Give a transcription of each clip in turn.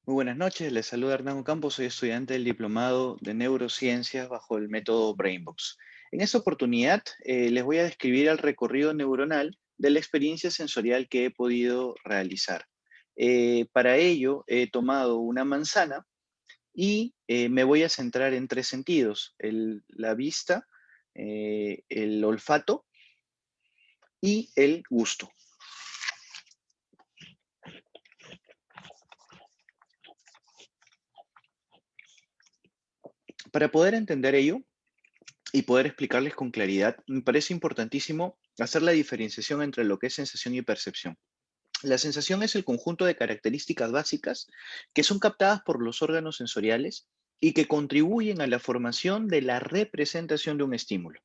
Muy buenas noches, les saluda Hernán Campos, soy estudiante del Diplomado de Neurociencias bajo el método BrainBox. En esta oportunidad les voy a describir el recorrido neuronal de la experiencia sensorial que he podido realizar. Para ello he tomado una manzana y me voy a centrar en tres sentidos: la vista, el olfato y el gusto. Para poder entender ello, y poder explicarles con claridad, me parece importantísimo hacer la diferenciación entre lo que es sensación y percepción. La sensación es el conjunto de características básicas que son captadas por los órganos sensoriales y que contribuyen a la formación de la representación de un estímulo.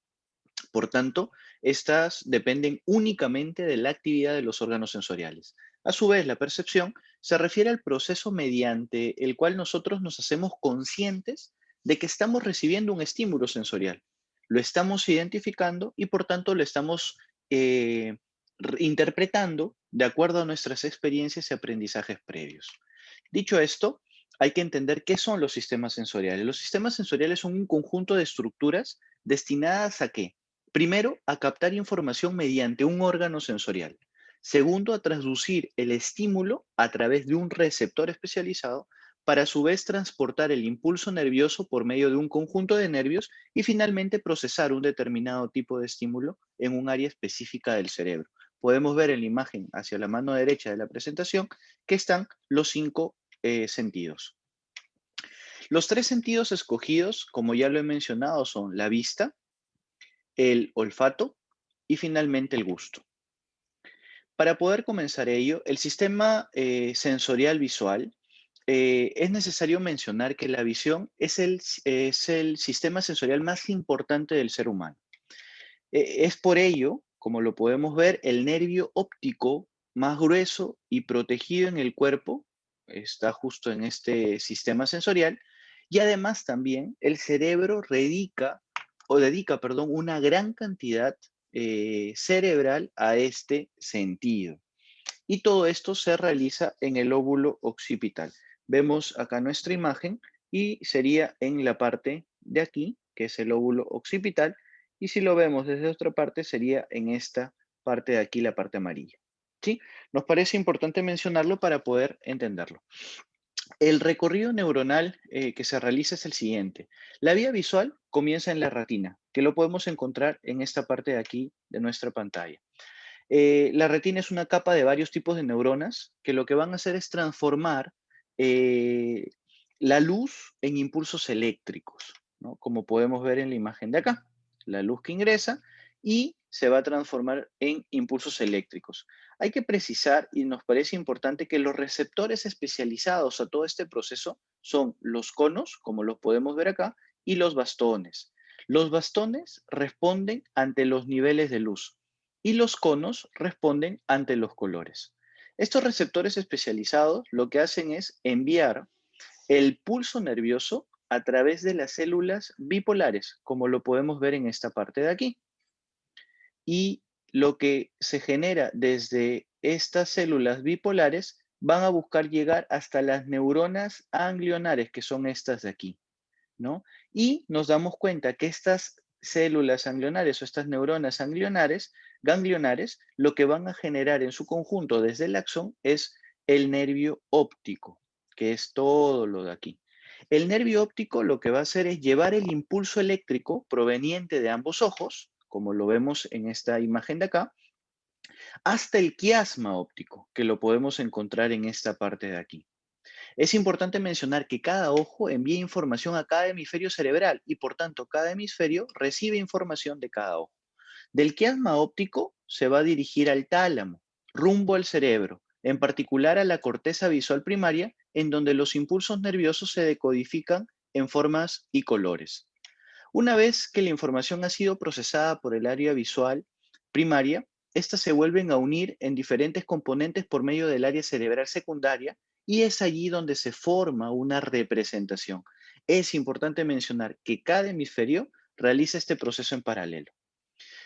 Por tanto, estas dependen únicamente de la actividad de los órganos sensoriales. A su vez, la percepción se refiere al proceso mediante el cual nosotros nos hacemos conscientes de que estamos recibiendo un estímulo sensorial. Lo estamos identificando y por tanto lo estamos eh, interpretando de acuerdo a nuestras experiencias y aprendizajes previos. Dicho esto, hay que entender qué son los sistemas sensoriales. Los sistemas sensoriales son un conjunto de estructuras destinadas a qué. Primero, a captar información mediante un órgano sensorial. Segundo, a traducir el estímulo a través de un receptor especializado para a su vez transportar el impulso nervioso por medio de un conjunto de nervios y finalmente procesar un determinado tipo de estímulo en un área específica del cerebro. Podemos ver en la imagen hacia la mano derecha de la presentación que están los cinco sentidos. Los tres sentidos escogidos, como ya lo he mencionado, son la vista, el olfato y finalmente el gusto. Para poder comenzar ello, el sistema sensorial visual, es necesario mencionar que la visión es el sistema sensorial más importante del ser humano. Es por ello, como lo podemos ver, el nervio óptico más grueso y protegido en el cuerpo está justo en este sistema sensorial, y además también el cerebro dedica, una gran cantidad cerebral a este sentido. Y todo esto se realiza en el lóbulo occipital. Vemos acá nuestra imagen y sería en la parte de aquí, que es el lóbulo occipital, y si lo vemos desde otra parte sería en esta parte de aquí, la parte amarilla. ¿Sí? Nos parece importante mencionarlo para poder entenderlo. El recorrido neuronal que se realiza es el siguiente. La vía visual comienza en la retina, que lo podemos encontrar en esta parte de aquí de nuestra pantalla. La retina es una capa de varios tipos de neuronas que lo que van a hacer es transformar eh, la luz en impulsos eléctricos, ¿no? Como podemos ver en la imagen de acá. La luz que ingresa y se va a transformar en impulsos eléctricos. Hay que precisar, y nos parece importante, que los receptores especializados a todo este proceso son los conos, como los podemos ver acá, y los bastones. Los bastones responden ante los niveles de luz y los conos responden ante los colores. Estos receptores especializados lo que hacen es enviar el pulso nervioso a través de las células bipolares, como lo podemos ver en esta parte de aquí. Y lo que se genera desde estas células bipolares van a buscar llegar hasta las neuronas ganglionares, que son estas de aquí, ¿no? Y nos damos cuenta que estas células ganglionares o estas neuronas ganglionares, lo que van a generar en su conjunto desde el axón es el nervio óptico, que es todo lo de aquí. El nervio óptico lo que va a hacer es llevar el impulso eléctrico proveniente de ambos ojos, como lo vemos en esta imagen de acá, hasta el quiasma óptico, que lo podemos encontrar en esta parte de aquí. Es importante mencionar que cada ojo envía información a cada hemisferio cerebral y por tanto cada hemisferio recibe información de cada ojo. Del quiasma óptico se va a dirigir al tálamo, rumbo al cerebro, en particular a la corteza visual primaria, en donde los impulsos nerviosos se decodifican en formas y colores. Una vez que la información ha sido procesada por el área visual primaria, estas se vuelven a unir en diferentes componentes por medio del área cerebral secundaria y es allí donde se forma una representación. Es importante mencionar que cada hemisferio realiza este proceso en paralelo.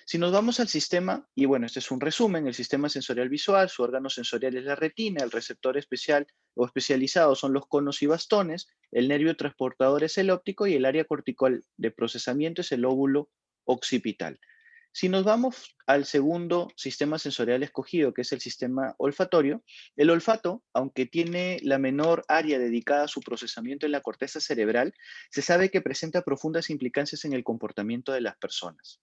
Si nos vamos al sistema, y bueno, este es un resumen, el sistema sensorial visual, su órgano sensorial es la retina, el receptor especial o especializado son los conos y bastones, el nervio transportador es el óptico y el área cortical de procesamiento es el lóbulo occipital. Si nos vamos al segundo sistema sensorial escogido, que es el sistema olfatorio, el olfato, aunque tiene la menor área dedicada a su procesamiento en la corteza cerebral, se sabe que presenta profundas implicancias en el comportamiento de las personas.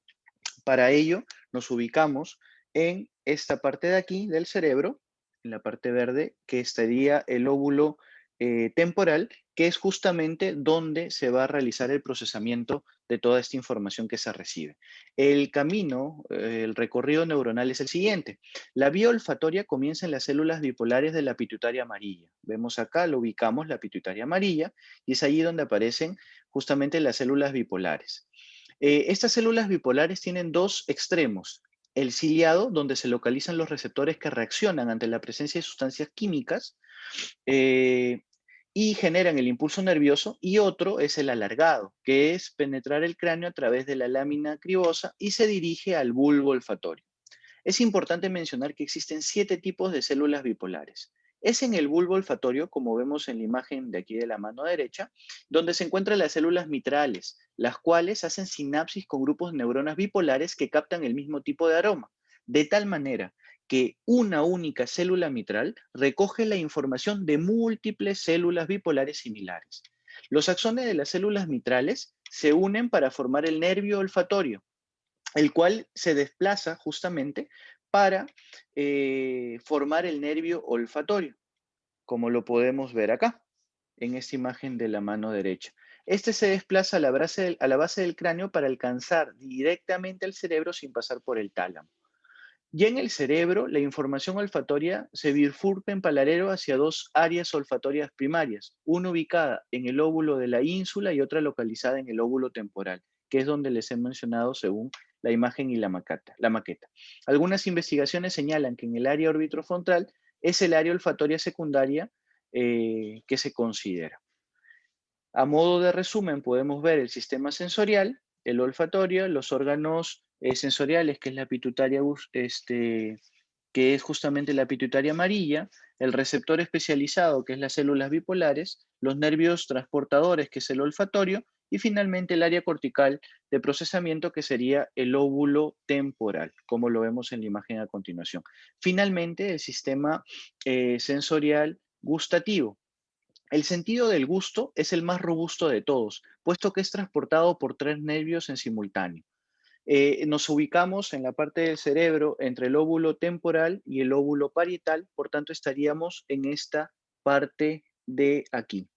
Para ello, nos ubicamos en esta parte de aquí del cerebro, en la parte verde, que estaría el lóbulo temporal, que es justamente donde se va a realizar el procesamiento de toda esta información que se recibe. El camino, el recorrido neuronal es el siguiente. La vía olfatoria comienza en las células bipolares de la pituitaria amarilla. Vemos acá, lo ubicamos, la pituitaria amarilla, y es allí donde aparecen justamente las células bipolares. Estas células bipolares tienen dos extremos. El ciliado, donde se localizan los receptores que reaccionan ante la presencia de sustancias químicas eh, y generan el impulso nervioso, y otro es el alargado, que es penetrar el cráneo a través de la lámina cribosa y se dirige al bulbo olfatorio. Es importante mencionar que existen 7 tipos de células bipolares. Es en el bulbo olfatorio, como vemos en la imagen de aquí de la mano derecha, donde se encuentran las células mitrales, las cuales hacen sinapsis con grupos de neuronas bipolares que captan el mismo tipo de aroma, de tal manera que una única célula mitral recoge la información de múltiples células bipolares similares. Los axones de las células mitrales se unen para formar el nervio olfatorio, el cual se desplaza justamente para formar el nervio olfatorio, como lo podemos ver acá, en esta imagen de la mano derecha. Este se desplaza a la base del cráneo para alcanzar directamente al cerebro sin pasar por el tálamo. Ya en el cerebro, la información olfatoria se bifurca en paralelo hacia dos áreas olfatorias primarias, una ubicada en el óvulo de la ínsula y otra localizada en el óvulo temporal, que es donde les he mencionado según la imagen y la maqueta. Algunas investigaciones señalan que en el área orbitrofrontal es el área olfatoria secundaria que se considera. A modo de resumen, podemos ver el sistema sensorial, el olfatorio, los órganos sensoriales, que es la pituitaria, que es justamente la pituitaria amarilla, el receptor especializado, que es las células bipolares, los nervios transportadores, que es el olfatorio, y finalmente el área cortical de procesamiento, que sería el lóbulo temporal, como lo vemos en la imagen a continuación. Finalmente, el sistema sensorial gustativo. El sentido del gusto es el más robusto de todos, puesto que es transportado por 3 nervios en simultáneo. Nos ubicamos en la parte del cerebro entre el lóbulo temporal y el lóbulo parietal, por tanto estaríamos en esta parte de aquí.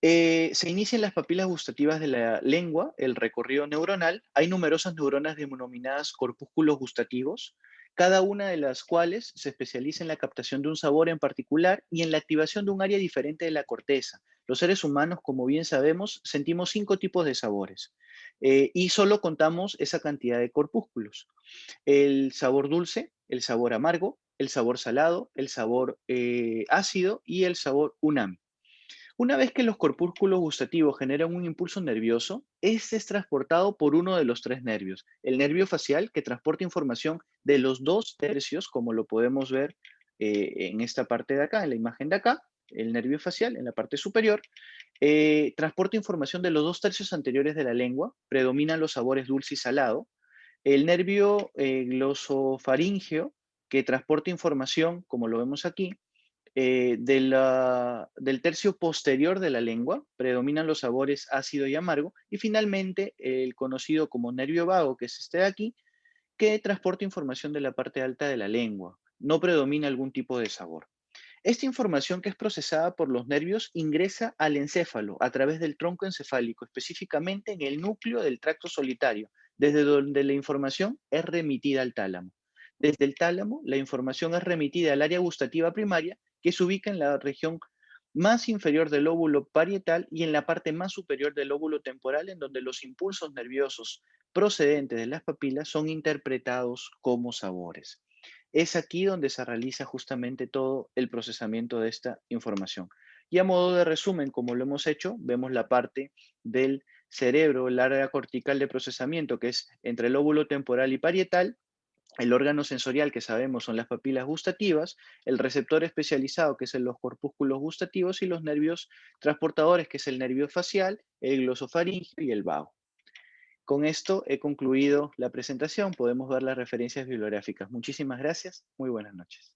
Se inician las papilas gustativas de la lengua, el recorrido neuronal. Hay numerosas neuronas denominadas corpúsculos gustativos, cada una de las cuales se especializa en la captación de un sabor en particular y en la activación de un área diferente de la corteza. Los seres humanos, como bien sabemos, sentimos 5 tipos de sabores y solo contamos esa cantidad de corpúsculos. El sabor dulce, el sabor amargo, el sabor salado, el sabor ácido y el sabor umami. Una vez que los corpúsculos gustativos generan un impulso nervioso, este es transportado por uno de los 3 nervios. El nervio facial, que transporta información de los 2 tercios, como lo podemos ver en esta parte de acá, en la imagen de acá, el nervio facial en la parte superior, transporta información de los 2 tercios anteriores de la lengua, predominan los sabores dulce y salado. El nervio glosofaríngeo, que transporta información, como lo vemos aquí, del tercio posterior de la lengua, predominan los sabores ácido y amargo, y finalmente el conocido como nervio vago, que es este de aquí, que transporta información de la parte alta de la lengua. No predomina algún tipo de sabor. Esta información, que es procesada por los nervios, ingresa al encéfalo a través del tronco encefálico, específicamente en el núcleo del tracto solitario, desde donde la información es remitida al tálamo. Desde el tálamo, la información es remitida al área gustativa primaria, que se ubica en la región más inferior del lóbulo parietal y en la parte más superior del lóbulo temporal, en donde los impulsos nerviosos procedentes de las papilas son interpretados como sabores. Es aquí donde se realiza justamente todo el procesamiento de esta información. Y a modo de resumen, como lo hemos hecho, vemos la parte del cerebro, el área cortical de procesamiento, que es entre el lóbulo temporal y parietal, El órgano sensorial que sabemos son las papilas gustativas, el receptor especializado que es en los corpúsculos gustativos y los nervios transportadores que es el nervio facial, el glosofaringeo y el vago. Con esto he concluido la presentación. Podemos ver las referencias bibliográficas. Muchísimas gracias. Muy buenas noches.